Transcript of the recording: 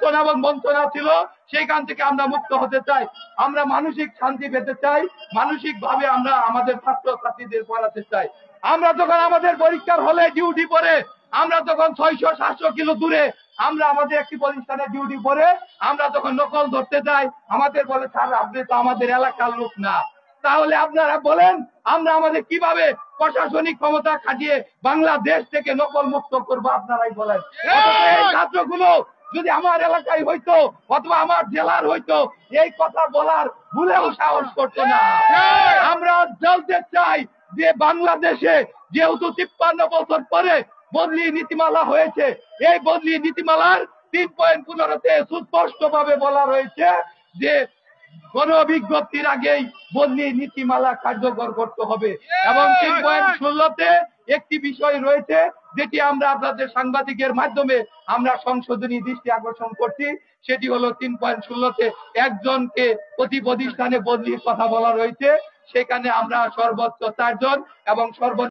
লাঞ্ছনা এবং বঞ্চনা ছিল, সেইখান থেকে আমরা মুক্ত হতে চাই। আমরা মানসিক শান্তি পেতে চাই, মানসিক ভাবে আমরা আমাদের ছাত্র ছাত্রীদের পড়াতে চাই। আমরা যখন আমাদের পরীক্ষার হলে ডিউটি পরে, আমরা যখন 600-700 কিলো দূরে আমরা আমাদের একটি প্রতিষ্ঠানে ডিউটি পরে আমরা যখন নকল ধরতে যাই, আমাদের বলে স্যার আপনি তো আমাদের এলাকার লোক না। তাহলে আপনারা বলেন আমরা আমাদের কিভাবে প্রশাসনিক ক্ষমতা খাটিয়ে বাংলাদেশ থেকে নকল মুক্ত করবো? আপনারাই বলেন। এই ছাত্রগুলো যদি আমার এলাকায় হইতো অথবা আমার জেলার হইতো, এই কথা বলার ভুলেও সাহস করতো না। আমরা বলতে চাই যে বাংলাদেশে যেহেতু 53 বছর পরে বদলি নীতিমালা হয়েছে, এই বদলি নীতিমালার 3.15-তে সুস্পষ্ট ভাবে বলা রয়েছে যে কোন বিজ্ঞপ্তির আগেই বদলি নীতিমালা কার্যকর করতে হবে। এবং 3.16-তে একটি বিষয় রয়েছে যেটি আমরা আপনাদের সাংবাদিকের মাধ্যমে আমরা সংশোধনী দৃষ্টি আকর্ষণ করছি, সেটি হলো 3.16-তে একজনকে প্রতি প্রতিষ্ঠানে বদলির কথা বলা রয়েছে, সেখানে আমরা সর্বোচ্চ 4 জন এবং সর্বোচ্চ